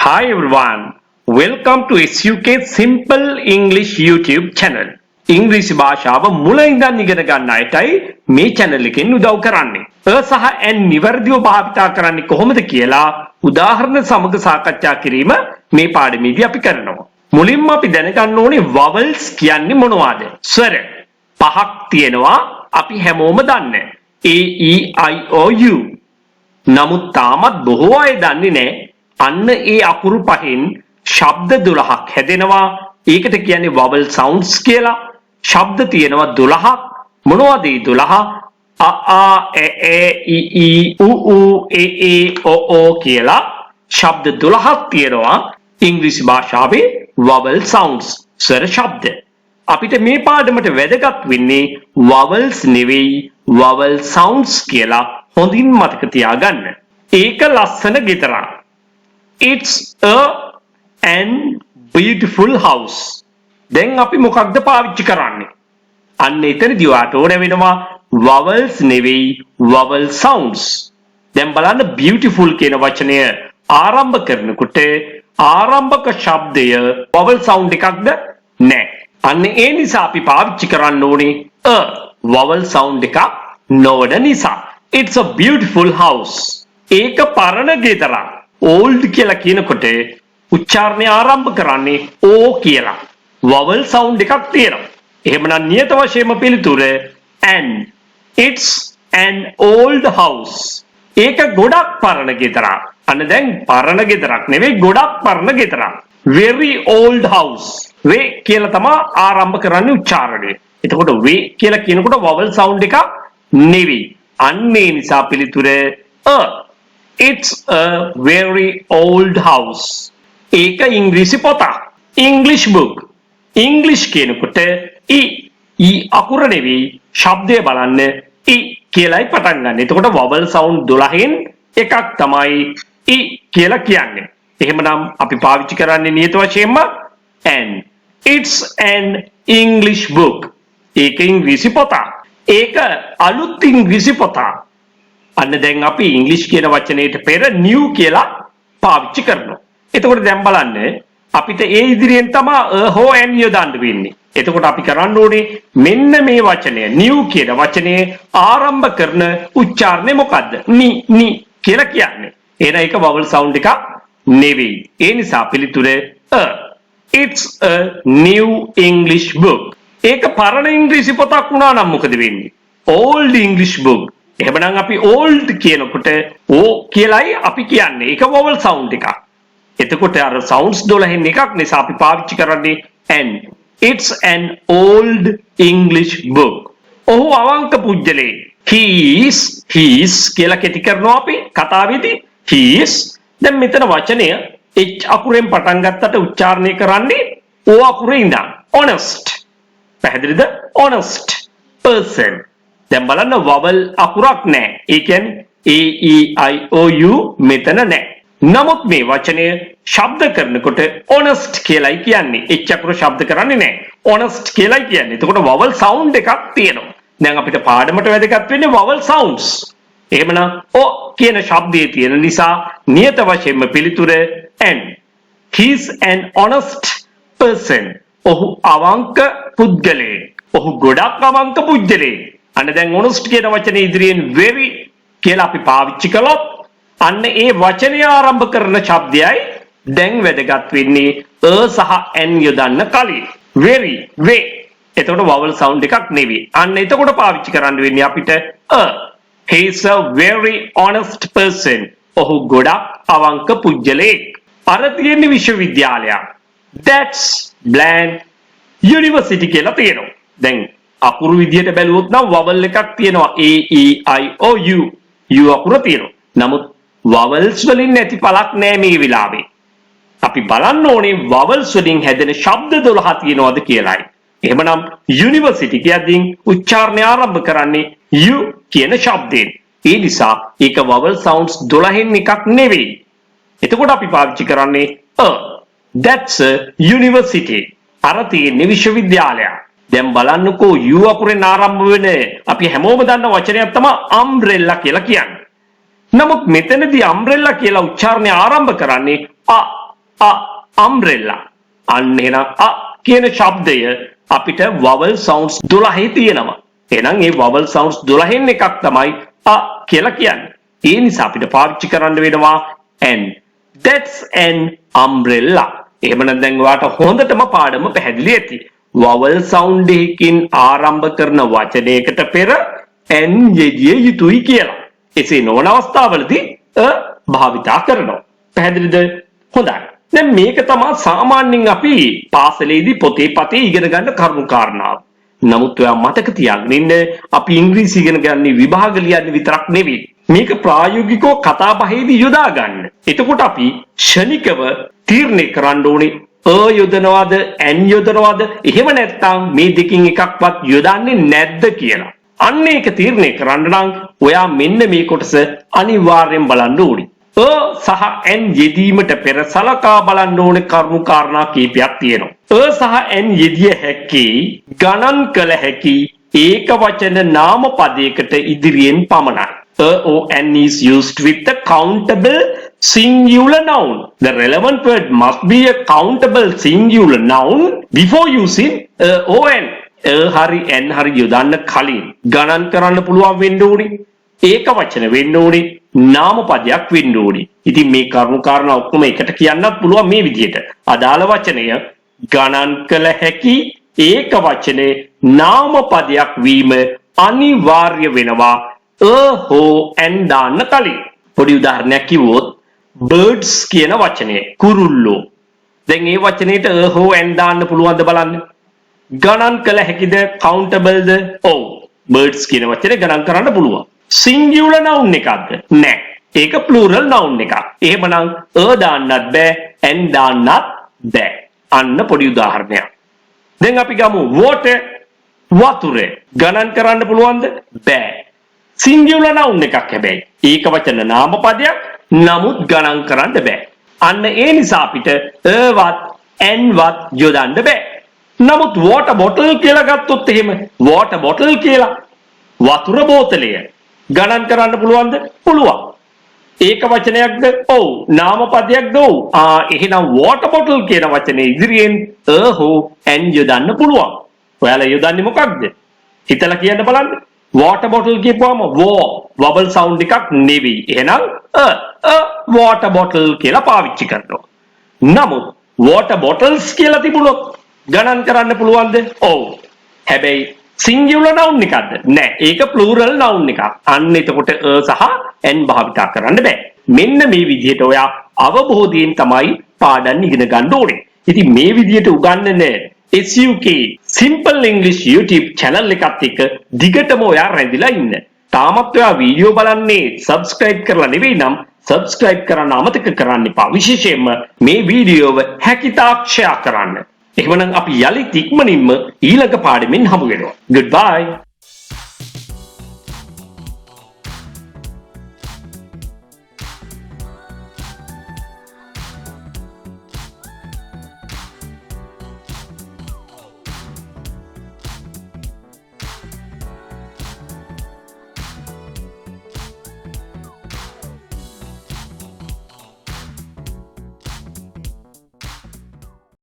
Hi everyone, welcome to SUK Simple English YouTube channel. ඉංග්‍රීසි භාෂාව මුල ඉඳන් ඉගෙන ගන්න අයටයි මේ channel එකෙන් උදව් කරන්නේ. සහ n නිවැරදිව භාවිතා කරන්නේ කොහොමද කියලා උදාහරණ සමග සාකච්ඡා කිරීම මේ පාඩමේදී අපි කරනවා. මුලින්ම අපි දැනගන්න ඕනේ vowels කියන්නේ මොනවද? ස්වර පහක් තියෙනවා අපි හැමෝම දන්නේ. A E I O U. නමුත් තාමත් බොහෝ අය දන්නේ නැහැ අන්න ඒ අකුරු පහෙන් ශබ්ද 12ක් හැදෙනවා. ඒකට කියන්නේ vowel sounds කියලා. ශබ්ද තියෙනවා 12ක්. මොනවද ඒ 12? අ ආ එ ඒ ඊ ඊ උ ඌ ඒ ඒ ඕ ඕ කියලා ශබ්ද 12ක් තියෙනවා ඉංග්‍රීසි භාෂාවේ vowel sounds ස්වර ශබ්ද. අපිට මේ පාඩමට වැදගත් වෙන්නේ vowels නෙවෙයි vowel sounds කියලා හොඳින් මතක තියාගන්න. ඒක ලස්සන ගෙතරක්. It's an beautiful house. දැන් අපි මොකක්ද පාවිච්චි කරන්නේ? අන්න එතනදී ඔයාට ඕන වෙනවා vowels නෙවෙයි vowel sounds. දැන් බලන්න beautiful කියන වචනය ආරම්භ කරනකොට ආරම්භක ශබ්දය vowel sound එකක්ද? නැහැ. අන්න ඒ නිසා අපි පාවිච්චි කරන්න ඕනේ vowel sound එකක් නොවන නිසා. It's a beautiful house. ඒක පරණ ගෙදරක්. old කියලා කියනකොට උච්චාරණය ආරම්භ කරන්නේ o කියලා. vowel sound එකක් තියෙනවා. එහෙමනම් නියත වශයෙන්ම පිළිතුර an. It's an old house. ඒක ගොඩක් පරණ ගෙදරක්. අන්න දැන් පරණ ගෙදරක් නෙවෙයි ගොඩක් පරණ ගෙදරක්. very old house. වේ කියලා තමයි ආරම්භ කරන්නේ උච්චාරණය. එතකොට වේ කියලා කියනකොට vowel sound එකක් නෙවෙයි. අන්න ඒ නිසා පිළිතුර It's a very old house. ඒක ඉංග්‍රීසි පොතක්. English book. English කියනකොට ඊ අකුර නෙවෙයි ශබ්දය බලන්න ඊ කියලායි පටන් ගන්න. එතකොට vowel sound 12න් එකක් තමයි ඊ කියලා කියන්නේ. එහෙමනම් අපි පාවිච්චි කරන්නේ නියත වශයෙන්ම an. It's an English book. ඒක ඉංග්‍රීසි පොතක්. ඒක අලුත් ඉංග්‍රීසි පොතක්. අන්න දැන් අපි ඉංග්‍රීසි කියන වචනයට පෙර new කියලා පාවිච්චි කරනවා. එතකොට දැන් බලන්න අපිට ඒ ඉදිරියෙන් තමයි හෝ an යොදන්න වෙන්නේ. එතකොට අපි කරන්න ඕනේ මෙන්න මේ වචනය new කියන වචනේ ආරම්භ කරන උච්චාරණය මොකද්ද? ni කියලා කියන්නේ. එහෙනම් ඒක vowel sound එකක් නෙවෙයි. ඒ නිසා පිළිතුර It's a new English book. ඒක පරණ ඉංග්‍රීසි පොතක් වුණා නම් මොකද වෙන්නේ? Old English book. එහෙමනම් අපි old කියනකොට o කියලායි අපි කියන්නේ. ඒක vowel sound එකක්. එතකොට අර sounds 12න් එකක් නිසා අපි පාවිච්චි කරන්නේ an. It's an old English book. ඔහු අවංක පුජ්‍යලේ. He is කියලා කෙටි කරනවා අපි කතාවේදී. He is. දැන් මෙතන වචනය h අකුරෙන් පටන් ගත්තට උච්චාරණය කරන්නේ o අකුරේ ඉඳන්. honest. පැහැදිලිද? honest person. දැන් බලන්න vowel අකුරක් නැහැ. ඒ කියන්නේ a e i o u මෙතන නැහැ. නමුත් මේ වචනය ශබ්ද කරනකොට honest කියලායි කියන්නේ. h අකුර ශබ්ද කරන්නේ නැහැ. honest කියලායි කියන්නේ. එතකොට vowel sound එකක් තියෙනවා. දැන් අපිට පාඩමට වැදගත් වෙන්නේ vowel sounds. එහෙමනම් o කියන ශබ්දයේ තියෙන නිසා නියත වශයෙන්ම පිළිතුර an. He's an honest person. ඔහු අවංක පුද්ගලයෙක්. ඔහු ගොඩක් අවංක පුද්ගලයෙක්. අන්න දැන් honest කියන වචනේ ඉදිරියෙන් very කියලා අපි පාවිච්චි කළොත් අන්න ඒ වචනය ආරම්භ කරන ශබ්දයයි දැන් වැදගත් වෙන්නේ සහ n යොදන්න කලින්. very වේ. එතකොට vowel sound එකක් නෙවෙයි. අන්න එතකොට පාවිච්චි කරන්න වෙන්නේ අපිට he is a very honest person. ඔහු ගොඩක් අවංක පුද්ගලයෙක්. අර තියෙන විශ්වවිද්‍යාලයක්. That's blank university කියලා තියෙනවා. දැන් අකුරු විදියට බැලුවොත් නම් vowel එකක් තියෙනවා a e i o u u අකුර තියෙනවා. නමුත් vowels වලින් නැති පළක් නෑ මේ වෙලාවේ. අපි බලන්න ඕනේ vowels වලින් හැදෙන ශබ්ද 12 තියෙනවද කියලායි. එහෙමනම් university කියද්දී උච්චාරණය ආරම්භ කරන්නේ u කියන ශබ්දයෙන්. ඒ නිසා ඒක vowel sounds 12න් එකක් නෙවෙයි. එතකොට අපි පාවිච්චි කරන්නේ that's a university. අර තියෙන්නේ විශ්වවිද්‍යාලයක්. දැන් බලන්නකෝ u අකුරෙන් ආරම්භ වෙන අපි හැමෝම දන්න වචනයක් තමයි umbrella කියලා කියන්නේ. නමුත් මෙතනදී umbrella කියලා උච්චාරණය ආරම්භ කරන්නේ umbrella. අන්න එහෙනම් කියන ශබ්දය අපිට vowel sounds 12 තියෙනවා. එහෙනම් මේ vowel sounds 12න් එකක් තමයි කියලා කියන්නේ. ඒ නිසා අපිට පාවිච්චි කරන්න වෙනවා an. That's an umbrella. එහෙමනම් දැන් ඔයාට හොඳටම පාඩම පැහැදිලි ඇති. vowel sound එකකින් ආරම්භ කරන වචනයකට පෙර an යෙදිය යුතුයි කියලා. එසේ නොවන අවස්ථාවලදී භාවිතා කරනවා. පැහැදිලිද? හොඳයි. දැන් මේක තමයි සාමාන්‍යයෙන් අපි පාසලේදී පොතේ පතේ ඉගෙන ගන්න කරුණු කාරණාව. නමුත් ඔයා මතක තියාගෙන ඉන්න අපි ඉංග්‍රීසි ඉගෙන ගන්නේ විභාග ලියන්න විතරක් නෙවෙයි. මේක ප්‍රායෝගිකව කතා බහේදී යොදා ගන්න. එතකොට අපි ෂණිකව තීරණය කරන්න ඕනේ යොදනවාද an යොදනවාද එහෙම නැත්නම් මේ දෙකෙන් එකක්වත් යොදන්නේ නැද්ද කියලා. අන්න ඒක තීරණය කරන්න නම් ඔයා මෙන්න මේ කොටස අනිවාර්යෙන් බලන්න ඕනේ. සහ an යෙදීමට පෙර සලකා බලන්න ඕනේ කරුණු කාරණා කීපයක් තියෙනවා. සහ an යෙදිය හැකි ගණන් කළ හැකි ඒක වචන නාම පදයකට ඉදිරියෙන් පමණයි. an is used with the countable singular noun. The relevant word must be a countable singular noun before using on. hari n hari යොදන්න කලින් ගණන් කරන්න පුළුවන් වෙන්න ඕනේ. ඒක වචන වෙන්න ඕනේ. නාම පදයක් වෙන්න ඕනේ. ඉතින් මේ කරුණු කාරණා ඔක්කොම එකට කියන්නත් පුළුවන් මේ විදිහට. අදාළ වචනය ගණන් කළ හැකි ඒක වචනේ නාම පදයක් වීම අනිවාර්ය වෙනවා. හෝ an දාන්න කලින්. පොඩි උදාහරණයක් කිව්වොත් birds කියන වචනය කුරුල්ලෝ. දැන් මේ වචනේට හෝ an දාන්න පුළුවන්ද බලන්න. ගණන් කළ හැකිද countable ද? ඔව්. birds කියන වචනේ ගණන් කරන්න පුළුවන්. singular noun එකක්ද? නෑ. ඒක plural noun එකක්. එහෙමනම් දාන්නත් බෑ an දාන්නත් බෑ. අන්න පොඩි උදාහරණයක්. දැන් අපි ගමු water වතුර. ගණන් කරන්න පුළුවන්ද? බෑ. singular noun එකක් හැබැයි. ඒක වචන නාම පදයක්. නමුත් ගණන් කරන්න බෑ. අන්න ඒ නිසා අපිට වත් an වත් යොදන්න බෑ. නමුත් water bottle කියලා ගත්තොත් එහෙම water bottle කියලා වතුර බෝතලය ගණන් කරන්න පුළුවන්ද? පුළුවන්. ඒක වචනයක්ද? ඔව්. නාම පදයක්ද? ඔව්. එහෙනම් water bottle කියන වචනේ ඉදිරියෙන් හෝ an යොදන්න පුළුවන්. ඔයාලා යොදන්නේ මොකක්ද? හිතලා කියන්න බලන්න. water bottle කියපුවම vowel sound එකක් නෙවෙයි. එහෙනම් water bottle කියලා පාවිච්චි කරනවා. නමුත් water bottles කියලා තිබුණොත් ගණන් කරන්න පුළුවන්ද? ඔව්. හැබැයි singular noun එකක්ද? නෑ. ඒක plural noun එකක්. අන්න එතකොට සහ an භාවිතා කරන්න බෑ. මෙන්න මේ විදිහට ඔයා අවබෝධයෙන් තමයි පාඩම් ඉගෙන ගන්න ඕනේ. ඉතින් මේ විදිහට උගන්වන SUK Simple English YouTube channel එකත් එක්ක දිගටම ඔයා රැඳිලා ඉන්න. තාමත් ඔයා වීඩියෝ බලන්නේ subscribe කරලා නෙවෙයි නම් subscribe කරන්න අමතක කරන්න එපා. විශේෂයෙන්ම මේ වීඩියෝව හැකිතාක් share කරන්න. එහෙමනම් අපි යලිත් ඉක්මනින්ම ඊළඟ පාඩමෙන් හමු වෙනවා. Goodbye.